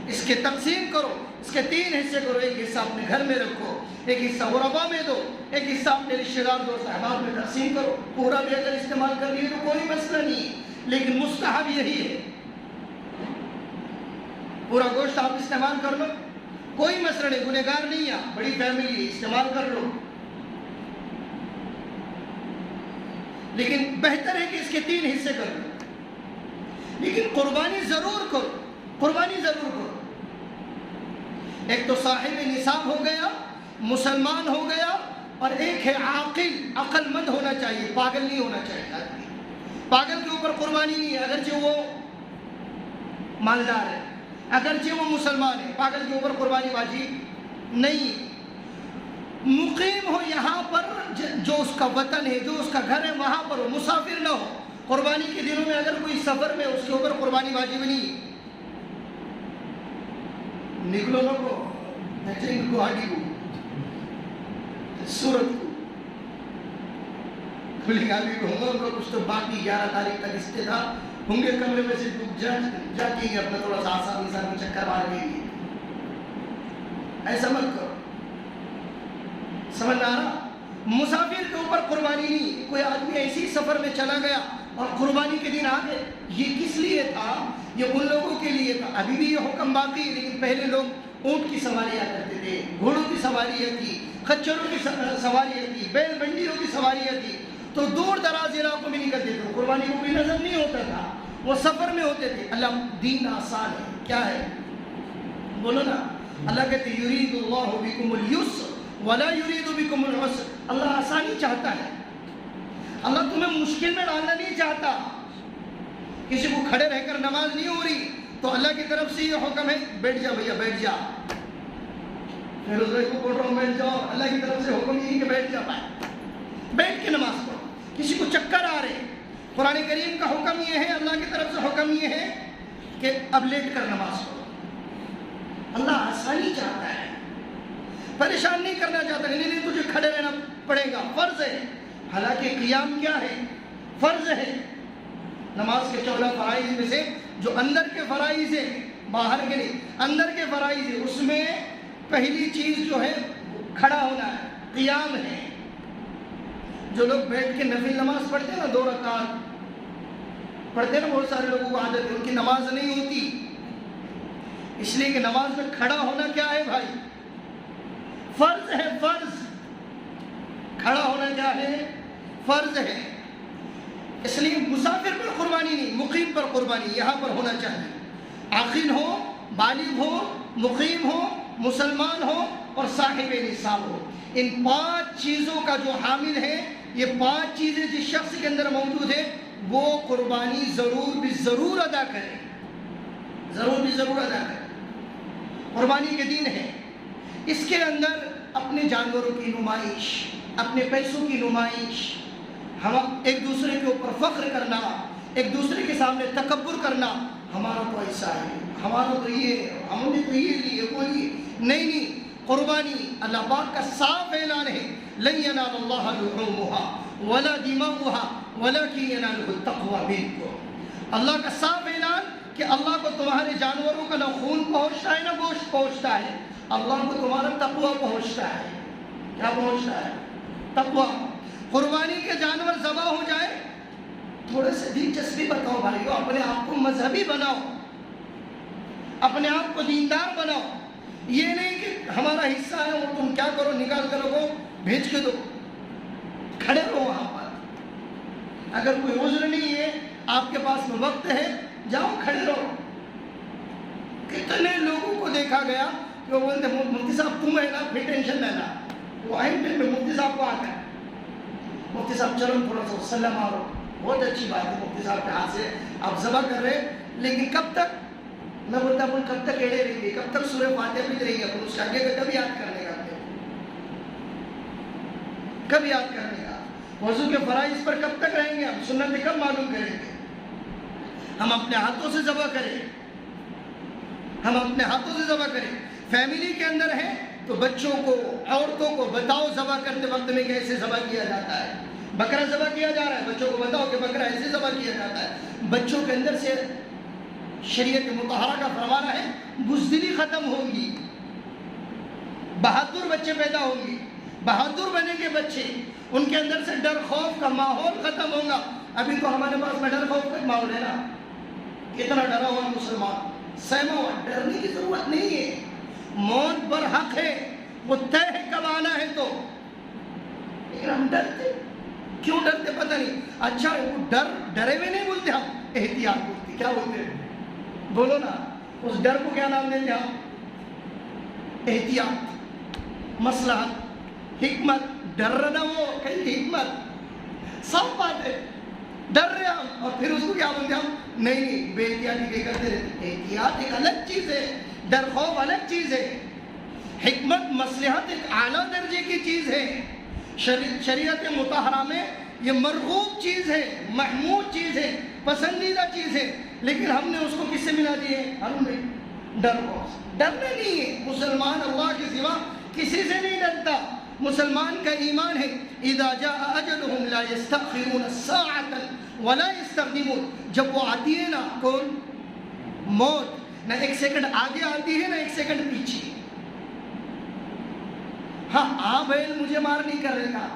اس کے تقسیم کرو، اس کے 3 حصے کرو. ایک حصہ اپنے گھر میں رکھو، ایک حصہ غربا میں دو، ایک حصہ اپنے رشتہ دار دوست احباب میں تقسیم کرو. پورا بھی اگر استعمال کر لیے تو کوئی مسئلہ نہیں ہے، لیکن مستحب یہی ہے. پورا گوشت آپ استعمال کر لو، کوئی مسئلہ نہیں، گنہگار نہیں ہے، بڑی فیملی ہے، استعمال کر لو. لیکن بہتر ہے کہ اس کے 3 حصے کر لو. لیکن قربانی ضرور کرو، قربانی ضرور کرو. ایک تو صاحب نصاب ہو گیا، مسلمان ہو گیا، اور ایک ہے عاقل، عقل مند ہونا چاہیے، پاگل نہیں ہونا چاہیے. آدمی پاگل کے اوپر قربانی نہیں ہے، اگرچہ وہ مالدار ہے، اگرچہ وہ مسلمان ہے، پاگل کے اوپر قربانی واجب نہیں. مقیم ہو یہاں پر، جو اس کا وطن ہے، جو اس کا گھر ہے وہاں پر ہو، مسافر نہ ہو. قربانی کے دنوں میں اگر کوئی سفر میں، اس کے اوپر قربانی واجب نہیں. نکلو نہ کو گوہاٹی کو، سورت کو کھلی گاڑی کو ہوں گا، ان کا کچھ تو باقی 11 تاریخ تک استعداد ہوں گے کمرے میں سے جاتی ہے اپنا تھوڑا سا آسان میں چکر مار کے لیے. ایسا مت کرو. سمجھ آ رہا؟ مسافر کے اوپر قربانی نہیں. کوئی آدمی ایسی سفر میں چلا گیا اور قربانی کے دن آ گئے، یہ کس لیے تھا؟ یہ ان لوگوں کے لیے تھا. ابھی بھی یہ حکم باقی ہے، لیکن پہلے لوگ اونٹ کی سواریاں کرتے تھے، گھوڑوں کی سواریاں تھی، خچروں کی سواریاں تھی، بیل بنڈیوں کی سواریاں تھی. تو دور دراز علاقوں میں نکلتے تھے، قربانی کو بھی نظر نہیں ہوتا تھا، وہ سفر میں ہوتے تھے. اللہ دین آسان ہے. کیا ہے؟ بولو نا. اللہ کہتے یرید اللہ بکم اليسر ولا یرید بکم العسر. اللہ آسانی چاہتا ہے، اللہ تمہیں مشکل میں ڈالنا نہیں چاہتا. کسی کو کھڑے رہ کر نماز نہیں ہو رہی تو اللہ کی طرف سے یہ حکم ہے بیٹھ جا بھیا، بیٹھ جا. پھر اس کو بول رہا ہوں بیٹھ جاؤ، اللہ کی طرف سے حکم یہ کہ بیٹھ جا، بیٹھ کے نماز پڑھو. کسی کو چکر آ رہے، قرآن کریم کا حکم یہ ہے، اللہ کی طرف سے حکم یہ ہے کہ اب لیٹ کر نماز پڑھو. اللہ آسانی چاہتا ہے، پریشان نہیں کرنا چاہتا. نہیں تجھے کھڑے رہنا پڑے گا، فرض ہے. حالانکہ قیام کیا ہے؟ فرض ہے. نماز کے 14 فرائض میں سے جو اندر کے فرائض ہیں، باہر کے نہیں، اندر کے فرائض ہیں، اس میں پہلی چیز جو ہے کھڑا ہونا ہے، قیام ہے. جو لوگ بیٹھ کے نفل نماز پڑھتے ہیں نا، 2 رکعت پڑھتے ہیں نا، بہت سارے لوگوں کو عادت ہے، ان کی نماز نہیں ہوتی. اس لیے کہ نماز میں کھڑا ہونا کیا ہے بھائی؟ فرض ہے. فرض کھڑا ہونا کیا ہے؟ فرض ہے. اس لیے مسافر پر قربانی نہیں، مقیم پر قربانی یہاں پر ہونا چاہیے. عاقل ہو، بالغ ہو، مقیم ہو، مسلمان ہو اور صاحب نصاب ہو. ان 5 چیزوں کا جو حامل ہے، یہ 5 چیزیں جس شخص کے اندر موجود ہے، وہ قربانی ضرور بھی ضرور ادا کرے، ضرور بھی ضرور ادا کرے. قربانی کے دن ہے، اس کے اندر اپنے جانوروں کی نمائش، اپنے پیسوں کی نمائش، ہم ایک دوسرے کے اوپر فخر کرنا، ایک دوسرے کے سامنے تکبر کرنا. ہمارا تو ایسا ہے، ہمارا تو یہ، ہم نے تو یہ لی ہے، کوئی نہیں. قربانی اللہ پاک کا صاف اعلان ہے، لن ینال اللہ لحومها ولا دماؤها ولکن ینالہ التقوی منکم. اللہ کا صاف اعلان کہ اللہ کو تمہارے جانوروں کا نہ خون پہنچتا ہے نہ گوشت پہنچتا ہے، اللہ کو تمہارا تقوی پہنچتا ہے. کیا پہنچتا ہے؟ تقوی. قربانی کے جانور ذبح ہو جائے، تھوڑے سے دلچسپی بتاؤ بھائیو، اپنے آپ کو مذہبی بناؤ، اپنے آپ کو دیندار بناؤ. یہ نہیں کہ ہمارا حصہ ہے وہ تم کیا کرو، نکال کر رکھو، بھیج کے دو. کھڑے رہو وہاں پر. اگر کوئی عذر نہیں ہے، آپ کے پاس میں وقت ہے، جاؤ کھڑے رہو. کتنے لوگوں کو دیکھا گیا کہ وہ بولتے مفتی صاحب تم ہے نا، پھر ٹینشن لینا. وہ آئیں ٹائم میں مفتی صاحب کو آتا ہے، مفتی صاحب چلو تھوڑا سا وسلم مارو. بہت اچھی بات ہے، مفتی صاحب کے ہاتھ سے آپ ذبح کر رہے، لیکن کب تک؟ میں بولتا ہوں کب تک ایڑے رہیں گے, کب تک سورہ فاتحہ پڑھ رہی ہے, اس کے آگے کا کب یاد کرنے کا, کب یاد کرنے کا, وضو کے فرائض پر کب تک رہیں گے ہم, سنتیں کب معلوم کریں گے. ہم اپنے ہاتھوں سے ذبح کریں, ہم اپنے ہاتھوں سے ذبح کریں. فیملی کے اندر ہے تو بچوں کو, عورتوں کو بتاؤ ذبح کرتے وقت میں کیسے ذبح کیا جاتا ہے. بکرا ذبح کیا جا رہا ہے, بچوں کو بتاؤ کہ بکرا ایسے ذبح کیا جاتا ہے. بچوں کے اندر سے شریعت مطہرہ کا فرمانا ہے بزدلی ختم ہوگی, بہادر بچے پیدا ہوں گے, بہادر بنے گے بچے, ان کے اندر سے ڈر خوف کا ماحول ختم ہوگا. ابھی تو ہمارے پاس میں ڈر خوف کا ماحول ہے نا, کتنا ڈرا ہوا مسلمان, سہما ہوا. ڈرنے کی ضرورت نہیں ہے, موت پر حق ہے, وہ طے ہے کب آنا ہے تو. لیکن ہم ڈرتے, کیوں ڈرتے پتہ نہیں. اچھا وہ ڈرے ہوئے نہیں بولتے ہم, احتیاط بولتے. کیا بولتے ہیں بولو نا, اس ڈر کو کیا نام دیتے ہم, احتیاط, مصلحت, حکمت. ڈر رہا وہ کہیں حکمت, سب بات ہے. ڈر رہے ہم اور پھر اس کو کیا بولتے ہم, نہیں بے احتیاطی کے کرتے رہتے. احتیاط ایک الگ چیز ہے, ڈر خوف الگ چیز ہے. حکمت مصلحت ایک اعلیٰ درجے کی چیز ہے. شریعت مطہرہ میں یہ مرغوب چیز ہے, محمود چیز ہے, پسندیدہ چیز ہے. لیکن ہم نے اس کو کس سے ملا دیے, ہم نے ڈر خوف. ڈرنا نہیں ہے, مسلمان اللہ کے سوا کسی سے نہیں ڈرتا. مسلمان کا ایمان ہے اذا جاء اجلهم لا يستأخرون ساعة ولا يستقدمون. جب وہ آتی ہے نا, کون, موت, نہ ایک سیکنڈ آگے آتی ہے نہ ایک سیکنڈ پیچھے. ہاں بیل مجھے مار نہیں کرنے کا,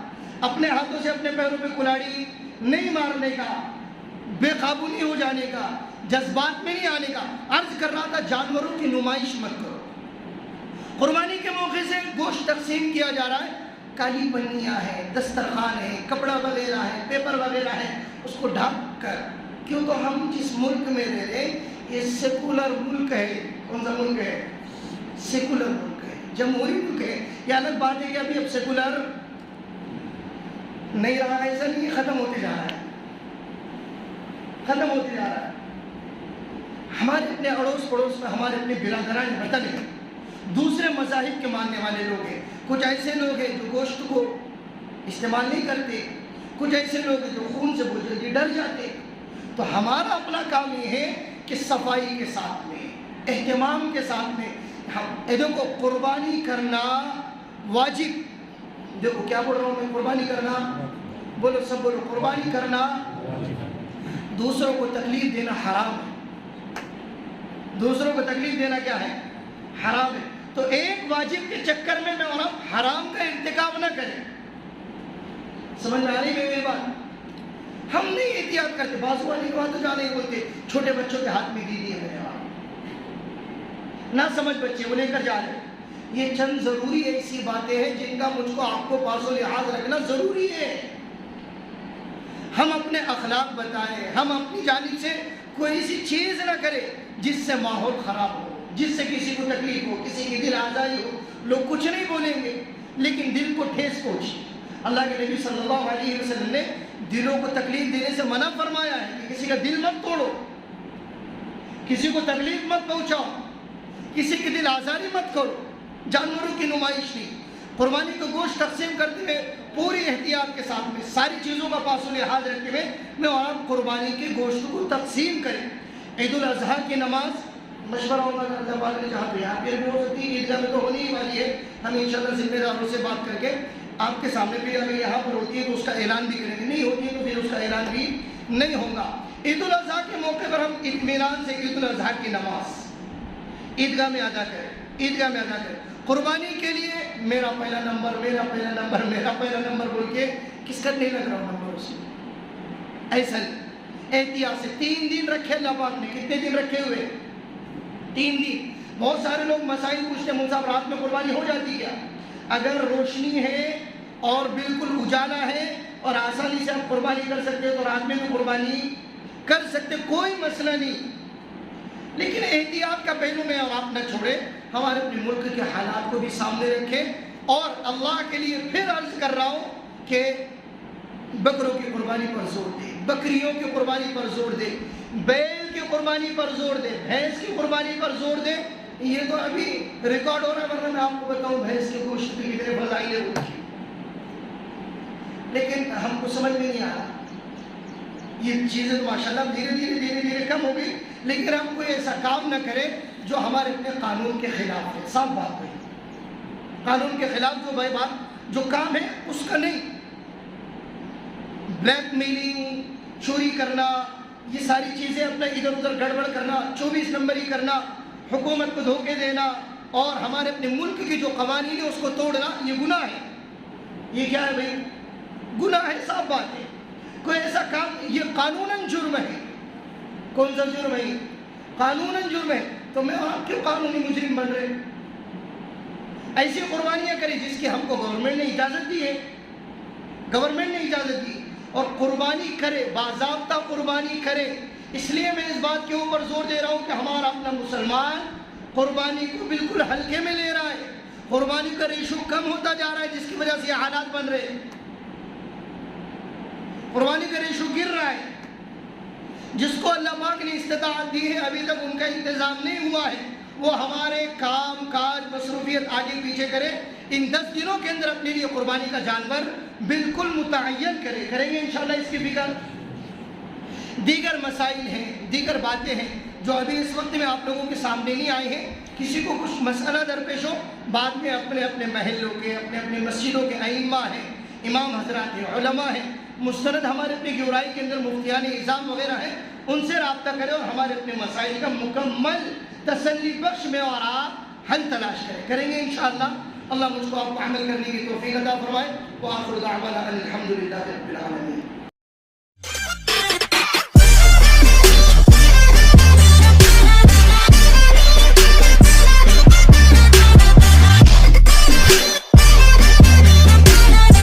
اپنے ہاتھوں سے اپنے پیروں پہ کلاڑی نہیں مارنے کا, بے قابو نہیں ہو جانے کا, جذبات میں نہیں آنے کا. عرض کر رہا تھا جانوروں کی نمائش مت کرو. قربانی کے موقع سے گوشت تقسیم کیا جا رہا ہے, کالی پنیاں ہیں, دسترخوان ہے, کپڑا وغیرہ ہے, پیپر وغیرہ ہے, اس کو ڈھک کر. کیوں تو ہم جس ملک میں رہ رہے یہ سیکولر ملک ہے. کون سا ملک ہے, سیکولر ملک ہے, جمہوری ملک ہے. یہ الگ بات ہے کہ ابھی اب سیکولر نہیں رہا, ایسا نہیں, ختم ہوتے جا رہا ہے, ختم ہوتے جا رہا ہے. ہمارے اپنے اڑوس پڑوس میں ہمارے اپنے برادران وطن ہیں, دوسرے مذاہب کے ماننے والے لوگ ہیں. کچھ ایسے لوگ ہیں جو گوشت کو استعمال نہیں کرتے, کچھ ایسے لوگ ہیں جو خون سے بہت جلدی ڈر جاتے. تو ہمارا اپنا کام یہ ہے کہ صفائی کے ساتھ میں, اہتمام کے ساتھ میں دیکھو قربانی کرنا واجب. دیکھو کیا بول رہا ہوں میں, قربانی کرنا, بولو سب بولو, قربانی کرنا. دوسروں کو تکلیف دینا حرام ہے, دوسروں کو تکلیف دینا کیا ہے, حرام ہے. تو ایک واجب کے چکر میں اور آپ حرام کا ارتکاب نہ کریں. سمجھ میں آ رہی میری بات. ہم نہیں احتیاط کرتے, بازو والی کی بات تو جانے بولتے, چھوٹے بچوں کے ہاتھ میں دی ہے میرے وہاں, نہ سمجھ بچے وہ لے کر جا رہے. یہ چند ضروری ایسی باتیں ہیں جن کا مجھ کو آپ کو پاس و لحاظ رکھنا ضروری ہے. ہم اپنے اخلاق بتائیں, ہم اپنی جانب سے کوئی ایسی چیز نہ کریں جس سے ماحول خراب ہو, جس سے کسی کو تکلیف ہو, کسی کی دل آزاری ہو. لوگ کچھ نہیں بولیں گے لیکن دل کو ٹھیس پہنچی. اللہ کے نبی صلی اللہ علیہ وسلم نے دلوں کو تکلیف دینے سے منع فرمایا ہے کہ کسی کا دل مت توڑو, کسی کو تکلیف مت پہنچاؤ, کسی کی دل آزاری مت کرو. جانوروں کی نمائش نہیں. قربانی کا گوشت تقسیم کرتے ہوئے پوری احتیاط کے ساتھ میں, ساری چیزوں کا پاس و لحاظ رکھتے ہوئے میں اور آپ قربانی کے گوشت کو تقسیم کریں. عید الاضحیٰ کی نماز مشورہ ہوگا کہ اللہ پاک نے چاہا تو یہاں پہ بھی ہو سکتی ہے, عیدگاہ میں تو ہونی ہی والی ہے. ہم انشاءاللہ ذمہ داروں سے بات کر کے آپ کے سامنے بھی, اگر یہاں پر ہوتی ہے تو اس کا اعلان بھی کریں گے, نہیں ہوتی ہے تو پھر اس کا اعلان بھی نہیں ہوگا. عید الاضحیٰ کے موقع پر ہم اطمینان سے عید الاضحیٰ کی نماز عیدگاہ میں ادا کریں, عیدگاہ میں ادا کریں. قربانی کے لیے میرا پہلا نمبر, میرا پہلا نمبر, میرا پہلا نمبر بول کے کس کا نہیں لگ رہا ہوں نمبر اس میں, ایسا احتیاط سے. 3 دن رکھے اللہ پاک نے, کتنے دن رکھے ہوئے, 3 دن. بہت سارے لوگ مسائل پوچھتے ہیں, مول صاحب رات میں قربانی ہو جاتی کیا؟ اگر روشنی ہے اور بالکل اجالا ہے اور آسانی سے آپ قربانی کر سکتے ہیں تو رات میں بھی قربانی کر سکتے, کوئی مسئلہ نہیں. لیکن احتیاط کا پہلو میں اور آپ نہ چھوڑیں, ہمارے اپنے ملک کے حالات کو بھی سامنے رکھیں. اور اللہ کے لیے پھر عرض کر رہا ہوں کہ بکروں کی قربانی پر زور دیں. بکریوں کی قربانی پر زور دے، بیل کی قربانی پر زور دے، بھینس کی قربانی پر زور دے. یہ تو ابھی ریکارڈ ہو رہا ہے، ورنہ میں آپ کو بتاؤں بھینس کے گوشت کی کتنے فضائل ہیں. لیکن ہم کو سمجھ میں نہیں آ رہا. یہ چیزیں تو ماشاءاللہ دھیرے دھیرے کم ہو گئی، لیکن ہم کوئی ایسا کام نہ کرے جو ہمارے اپنے قانون کے خلاف ہے. صاف بات ہے، قانون کے خلاف جو بات جو کام ہے اس کا نہیں. بلیک میلنگ، چوری کرنا، یہ ساری چیزیں اپنا ادھر ادھر گڑبڑ کرنا، 24 نمبری کرنا، حکومت کو دھوکے دینا اور ہمارے اپنے ملک کی جو قوانین ہے اس کو توڑنا، یہ گناہ ہے. یہ کیا ہے بھائی؟ گناہ ہے، صاف بات ہے. کوئی ایسا کام، یہ قانوناً جرم ہے. کون سا جرم ہے؟ قانوناً جرم ہے. تو میں آپ کیوں قانونی مجرم بن رہے؟ ایسی قربانیاں کریں جس کی ہم کو گورنمنٹ نے اجازت دی ہے، گورنمنٹ نے اجازت دی، اور قربانی کرے، باضابطہ قربانی کرے. اس لیے میں اس بات کے اوپر زور دے رہا ہوں کہ ہمارا اپنا مسلمان قربانی کو بالکل ہلکے میں لے رہا ہے. قربانی کا ریشو کم ہوتا جا رہا ہے، جس کی وجہ سے یہ حالات بن رہے ہیں. قربانی کا ریشو گر رہا ہے. جس کو اللہ پاک نے استطاعت دی ہے، ابھی تک ان کا انتظام نہیں ہوا ہے، وہ ہمارے کام کاج مصروفیت آگے پیچھے کرے. ان 10 دنوں کے اندر اپنے لیے قربانی کا جانور بالکل متعین کریں گے انشاءاللہ. اس کی فکر. دیگر مسائل ہیں، دیگر باتیں ہیں جو ابھی اس وقت میں آپ لوگوں کے سامنے نہیں آئے ہیں. کسی کو کچھ مسئلہ درپیش ہو، بعد میں اپنے اپنے محلوں کے، اپنے اپنے مسجدوں کے ائمہ ہیں، امام حضرات ہیں، علماء ہیں، مستند ہمارے اپنے گورائی کے اندر مفتیان نظام وغیرہ ہیں، ان سے رابطہ کریں اور ہمارے اپنے مسائل کا مکمل تسلی بخش میں اور آپ حل تلاش کریں گے انشاءاللہ. اللہ مجھ کو آپ کو عمل کرنے کی توفیق عطا فرمائے. وآخر دعوانا الحمدللہ رب العالمین.